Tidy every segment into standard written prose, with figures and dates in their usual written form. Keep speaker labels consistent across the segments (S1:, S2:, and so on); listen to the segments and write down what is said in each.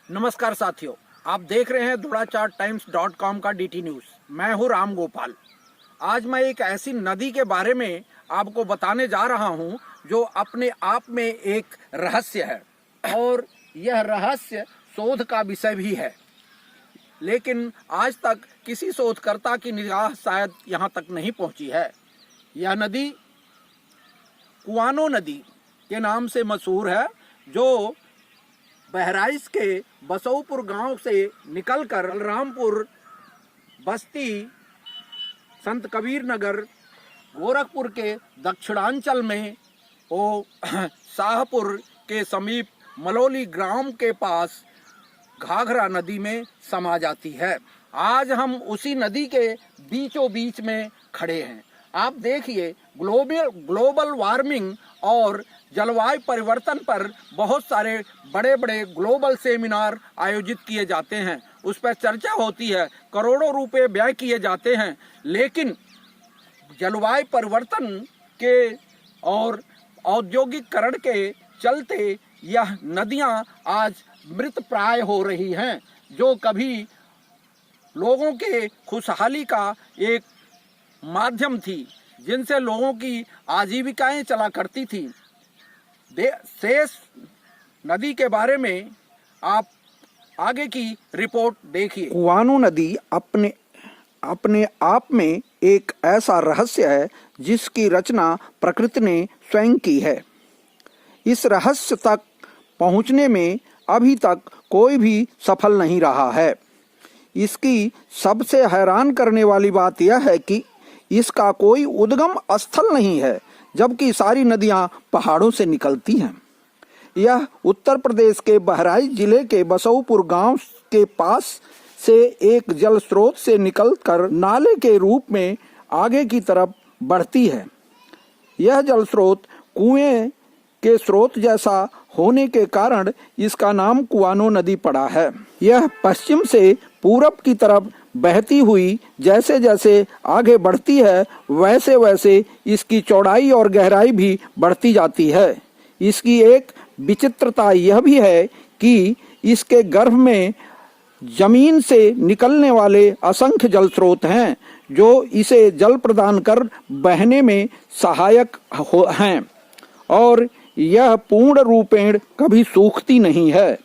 S1: नमस्कार साथियों, आप देख रहे हैं दुराचारटाइम्स.com का डीटी न्यूज। मैं हूं राम गोपाल। आज मैं एक ऐसी नदी के बारे में आपको बताने जा रहा हूं जो अपने आप में एक रहस्य है और यह रहस्य शोध का विषय भी है, लेकिन आज तक किसी शोधकर्ता की निगाह शायद यहां तक नहीं पहुंची है। यह नदी कुआनो नदी के नाम से मशहूर है, जो बहराइच के बसौपुर गांव से निकलकर बलरामपुर, बस्ती, संत कबीर नगर, गोरखपुर के दक्षिणांचल में शाहपुर के समीप मलौली ग्राम के पास घाघरा नदी में समा जाती है। आज हम उसी नदी के बीचों बीच में खड़े हैं। आप देखिए, ग्लोबल वार्मिंग और जलवायु परिवर्तन पर बहुत सारे बड़े बड़े ग्लोबल सेमिनार आयोजित किए जाते हैं, उस पर चर्चा होती है, करोड़ों रुपए व्यय किए जाते हैं, लेकिन जलवायु परिवर्तन के और औद्योगिकरण के चलते यह नदियां आज मृत प्राय हो रही हैं, जो कभी लोगों के खुशहाली का एक माध्यम थी, जिनसे लोगों की आजीविकाएं चला करती थी। शेष नदी के बारे में आप आगे की रिपोर्ट देखिए।
S2: कुआनो नदी अपने आप में एक ऐसा रहस्य है जिसकी रचना प्रकृति ने स्वयं की है। इस रहस्य तक पहुंचने में अभी तक कोई भी सफल नहीं रहा है। इसकी सबसे हैरान करने वाली बात यह है कि इसका कोई उद्गम स्थल नहीं है, जबकि सारी नदियां पहाड़ों से निकलती हैं। यह उत्तर प्रदेश के बहराइच जिले के बसौपुर गांव के पास से एक जल स्रोत से निकलकर नाले के रूप में आगे की तरफ बढ़ती है। यह जल स्रोत कुएं के स्रोत जैसा होने के कारण इसका नाम कुआनो नदी पड़ा है। यह पश्चिम से पूरब की तरफ बहती हुई जैसे जैसे आगे बढ़ती है, वैसे वैसे इसकी चौड़ाई और गहराई भी बढ़ती जाती है। इसकी एक विचित्रता यह भी है कि इसके गर्भ में जमीन से निकलने वाले असंख्य जल स्रोत हैं, जो इसे जल प्रदान कर बहने में सहायक हैं, और यह पूर्ण रूपेण कभी सूखती नहीं है।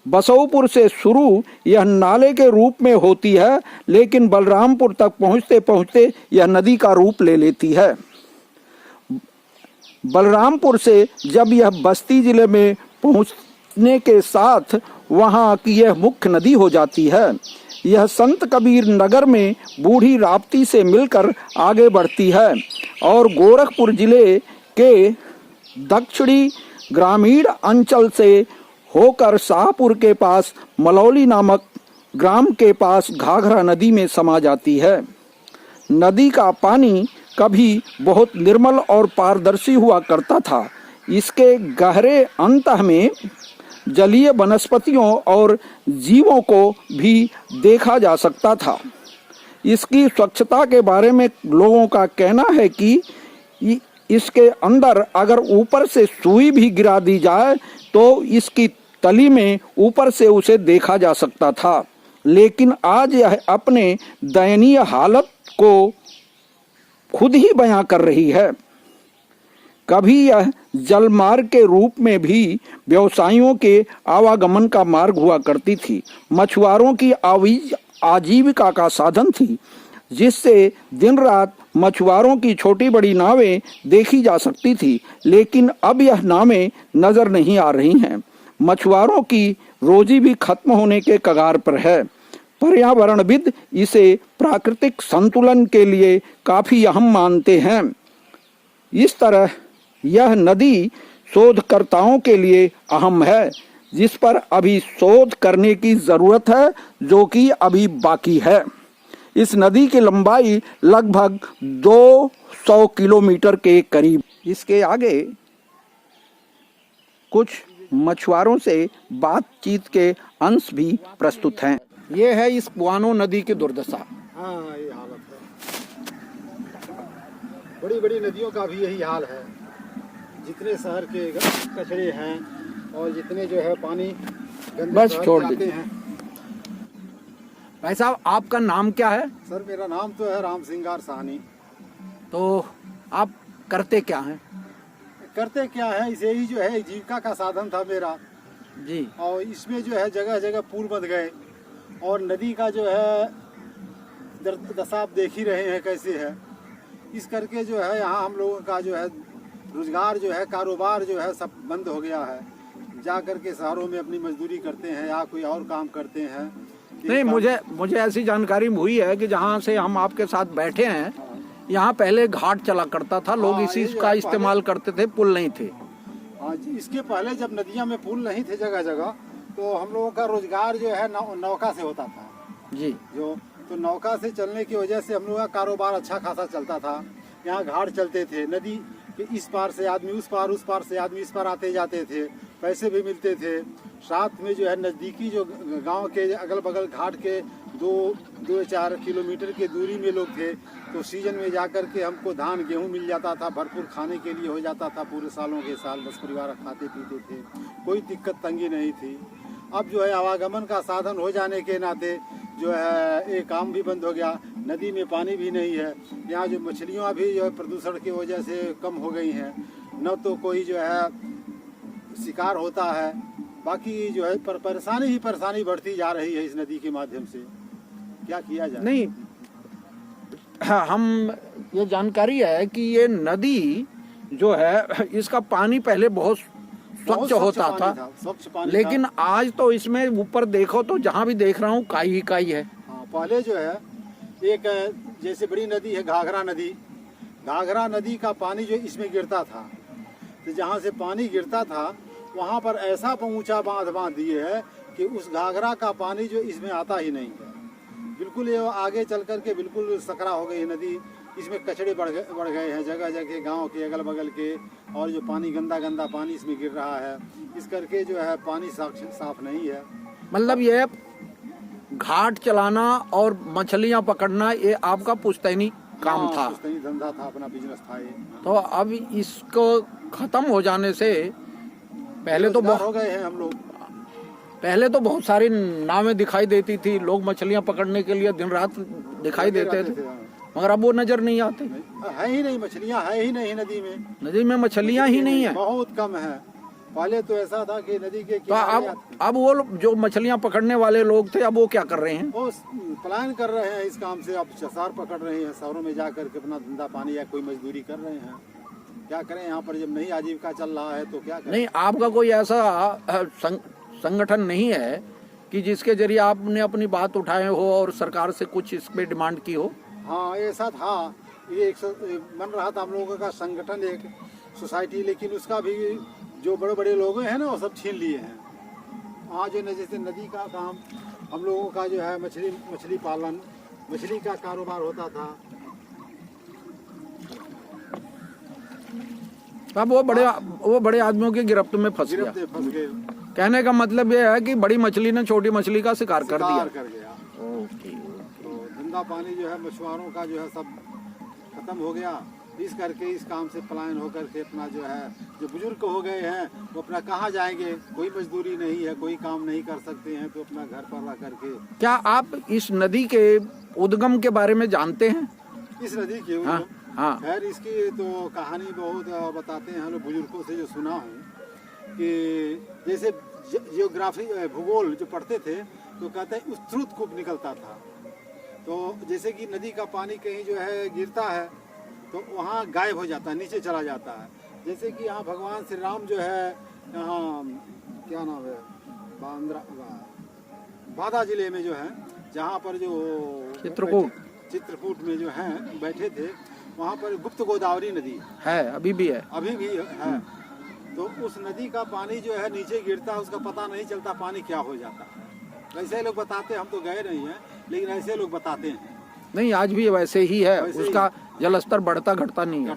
S2: बसौपुर से शुरू यह नाले के रूप में होती है, लेकिन बलरामपुर तक पहुंचते पहुंचते यह नदी का रूप ले लेती है। बलरामपुर से जब यह बस्ती जिले में पहुंचने के साथ वहां की यह मुख्य नदी हो जाती है। यह संत कबीर नगर में बूढ़ी राप्ती से मिलकर आगे बढ़ती है और गोरखपुर जिले के दक्षिणी ग्रामीण अंचल से होकर शाहपुर के पास मलौली नामक ग्राम के पास घाघरा नदी में समा जाती है। नदी का पानी कभी बहुत निर्मल और पारदर्शी हुआ करता था। इसके गहरे अंतः में जलीय वनस्पतियों और जीवों को भी देखा जा सकता था। इसकी स्वच्छता के बारे में लोगों का कहना है कि इसके अंदर अगर ऊपर से सुई भी गिरा दी जाए तो इसकी तली में ऊपर से उसे देखा जा सकता था, लेकिन आज यह अपने दयनीय हालत को खुद ही बयां कर रही है। कभी यह जलमार्ग के रूप में भी व्यवसायियों के आवागमन का मार्ग हुआ करती थी, मछुआरों की आजीविका का साधन थी, जिससे दिन रात मछुआरों की छोटी बड़ी नावें देखी जा सकती थी, लेकिन अब यह नावें नजर नहीं आ रही हैं। मछुआरों की रोजी भी खत्म होने के कगार पर है। पर्यावरणविद इसे प्राकृतिक संतुलन के लिए काफी अहम मानते हैं। इस तरह यह नदी शोधकर्ताओं के लिए अहम है, जिस पर अभी शोध करने की जरूरत है, जो कि अभी बाकी है। इस नदी की लंबाई लगभग 200 किलोमीटर के करीब। इसके आगे कुछ मछुआरों से बातचीत के अंश भी प्रस्तुत हैं। ये है इस कुआनो नदी की दुर्दशा।
S3: हाँ, ये हालत है। बड़ी बड़ी नदियों का भी यही हाल है। जितने शहर के कचरे हैं और जितने जो है पानी गंदे
S2: बस
S3: शहर
S2: छोड़
S3: जाते
S2: दीजिए।
S3: हैं।
S2: भाई साहब, आपका नाम क्या है?
S3: सर मेरा नाम तो है राम सिंगार साहनी।
S2: तो आप करते क्या हैं?
S3: करते क्या है, इसे ही जो है जीविका का साधन था मेरा।
S2: जी।
S3: और इसमें जो है जगह जगह पुल बन गए और नदी का जो है दशा आप देख ही रहे हैं कैसे है। इस करके जो है यहाँ हम लोगों का जो है रोजगार जो है, कारोबार जो है सब बंद हो गया है। जा करके शहरों में अपनी मजदूरी करते हैं या कोई और काम करते हैं।
S2: नहीं, मुझे ऐसी जानकारी हुई है कि जहाँ से हम आपके साथ बैठे हैं, यहाँ पहले घाट चला करता था, लोग
S3: हाँ,
S2: इसी
S3: ये जो
S2: का
S3: है
S2: इस्तेमाल करते थे, पुल नहीं थे।
S3: हाँ जी, इसके पहले जब नदियाँ में पुल नहीं थे जगह जगह, तो हम लोगों का रोजगार जो है नौका से होता था।
S2: जी।
S3: तो नौका से चलने की वजह से हम लोगों का कारोबार अच्छा खासा चलता था। यहाँ घाट चलते थे, नदी के इस पार से आदमी उस पार से आदमी इस पार आते जाते थे, पैसे भी मिलते थे। साथ में जो है नज़दीकी जो गांव के अगल बगल घाट के 2-4 किलोमीटर की दूरी में लोग थे, तो सीजन में जा कर के हमको धान गेहूं मिल जाता था, भरपूर खाने के लिए हो जाता था। पूरे सालों के साल 10 परिवार खाते पीते थे, कोई दिक्कत तंगी नहीं थी। अब जो है आवागमन का साधन हो जाने के नाते जो है एक काम भी बंद हो गया, नदी में पानी भी नहीं है। यहाँ जो मछलियाँ भी जो है प्रदूषण की वजह से कम हो गई हैं, न तो कोई जो है शिकार होता है। बाकी जो है परेशानी ही परेशानी बढ़ती जा रही है इस नदी के माध्यम से। क्या किया जाए?
S2: नहीं, हम ये जानकारी है कि ये नदी जो है इसका पानी पहले बहुत स्वच्छ होता था,
S3: स्वच्छ पानी
S2: लेकिन आज तो इसमें ऊपर देखो तो जहाँ भी देख रहा हूँ काई ही काई है।
S3: हाँ, पहले जो है एक जैसे बड़ी नदी है घाघरा नदी, घाघरा नदी का पानी जो इसमें गिरता था, तो जहाँ से पानी गिरता था वहाँ पर ऐसा ऊंचा बांध दिए है कि उस घाघरा का पानी जो इसमें आता ही नहीं है। बिल्कुल ये आगे चल कर के बिल्कुल सकरा हो गई नदी। इसमें कचड़े बढ़ गए हैं जगह जगह, गांव के अगल बगल के, और जो पानी गंदा पानी इसमें गिर रहा है, इस करके जो है पानी साफ नहीं है।
S2: मतलब ये घाट चलाना और मछलियाँ पकड़ना ये आपका पुश्तैनी काम था,
S3: पुश्तैनी धंधा था, अपना बिजनेस था ये।
S2: तो अब इसको खत्म हो जाने से पहले तो
S3: हो गए हैं हम लोग।
S2: पहले तो बहुत सारी नावें दिखाई देती थी, लोग मछलियाँ पकड़ने के लिए दिन रात दिखाई देते थे, मगर अब वो नजर नहीं आते।
S3: है ही नहीं, मछलियाँ है ही नहीं नदी में।
S2: नदी में मछलियाँ ही नहीं है,
S3: बहुत कम है। पहले तो ऐसा था कि नदी के
S2: तो अब वो जो मछलियाँ पकड़ने वाले लोग थे, अब वो क्या कर रहे हैं?
S3: वो पलायन कर रहे हैं इस काम से। अब शसार पकड़ रहे हैं, शहरों में जा करके अपना धंधा पानी या कोई मजदूरी कर रहे हैं। क्या करें, यहाँ पर जब नई आजीविका चल रहा है तो क्या करें? नहीं,
S2: आपका कोई ऐसा संगठन नहीं है कि जिसके जरिए आपने अपनी बात उठाए हो और सरकार से कुछ इस पे डिमांड की हो?
S3: हाँ, ऐसा था। ये एक बन रहा था हम लोगों का संगठन, एक सोसाइटी, लेकिन उसका भी जो बड़े बड़े लोग हैं ना वो सब छीन लिए हैं। वहाँ जो जैसे नदी का काम हम लोगों का जो है मछली पालन, मछली का कारोबार होता था।
S2: अब वो बड़े आदमियों की गिरफ्त में फंस गया। कहने का मतलब ये है कि बड़ी मछली ने छोटी मछली का शिकार कर दिया।
S3: ओके। तो धंधा पानी जो है मछुआरों का जो है सब खत्म हो गया। इस करके इस काम से पलायन होकर के अपना जो है, जो बुजुर्ग हो गए हैं वो अपना कहाँ जाएंगे, कोई मजदूरी नहीं है, कोई काम नहीं कर सकते हैं, तो अपना घर पर रह करके।
S2: क्या आप इस नदी के उद्गम के बारे में जानते हैं?
S3: इस नदी के
S2: हाँ।
S3: खैर इसकी तो कहानी बहुत बताते हैं हम लोग बुजुर्गों से जो सुना हूँ, कि जैसे जियोग्राफी भूगोल जो पढ़ते थे तो कहते हैं उत्सुत कूप निकलता था। तो जैसे कि नदी का पानी कहीं जो है गिरता है तो वहाँ गायब हो जाता है, नीचे चला जाता है। जैसे कि यहाँ भगवान श्री राम जो है, यहाँ क्या नाम है, बांदा जिले में जो है, जहाँ पर जो चित्रकूट में जो है बैठे थे, वहाँ पर गुप्त गोदावरी नदी
S2: है, अभी भी है।
S3: तो उस नदी का पानी जो है नीचे गिरता है, उसका पता नहीं चलता पानी क्या हो जाता है। वैसे लोग बताते हैं, हम तो गए नहीं हैं, लेकिन ऐसे लोग बताते हैं।
S2: नहीं, आज भी वैसे ही है, उसका जल स्तर बढ़ता घटता नहीं है।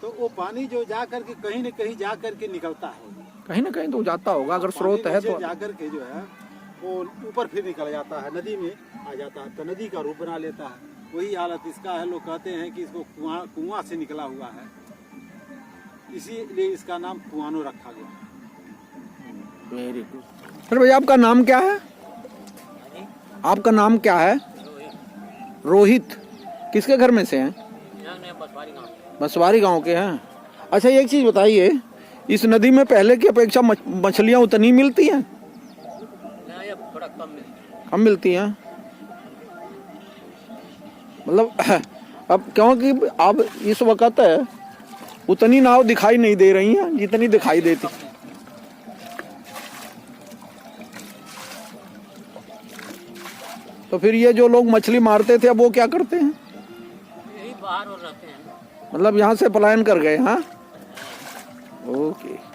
S3: तो वो पानी जो जा करके कहीं न कहीं जा करके निकलता है,
S2: कहीं न कहीं तो जाता होगा, अगर स्रोत है तो
S3: जा करके जो है वो ऊपर फिर निकल जाता है, नदी में आ जाता है, तो नदी का रूप बना लेता है। वही हालत इसका है। लोग कहते हैं कि इसको कुआं से निकला हुआ है, इसीलिए इसका नाम कुआनो रखा गया।
S1: Very good. फिर भैया आपका नाम क्या है? आपका नाम क्या है? रोहित। किसके घर में से हैं? बसवारी गांव के हैं। अच्छा एक चीज बताइए, इस नदी में पहले की अपेक्षा मछलियां उतनी मिलती हैं?
S4: थोड़ा
S1: कम मिलती हैं। मतलब अब क्योंकि अब इस वक्त उतनी नाव दिखाई नहीं दे रही हैं जितनी दिखाई देती। तो फिर ये जो लोग मछली मारते थे अब वो क्या करते हैं?
S4: यही बाहर और रहते हैं।
S1: मतलब यहाँ से पलायन कर गए। हाँ, ओके।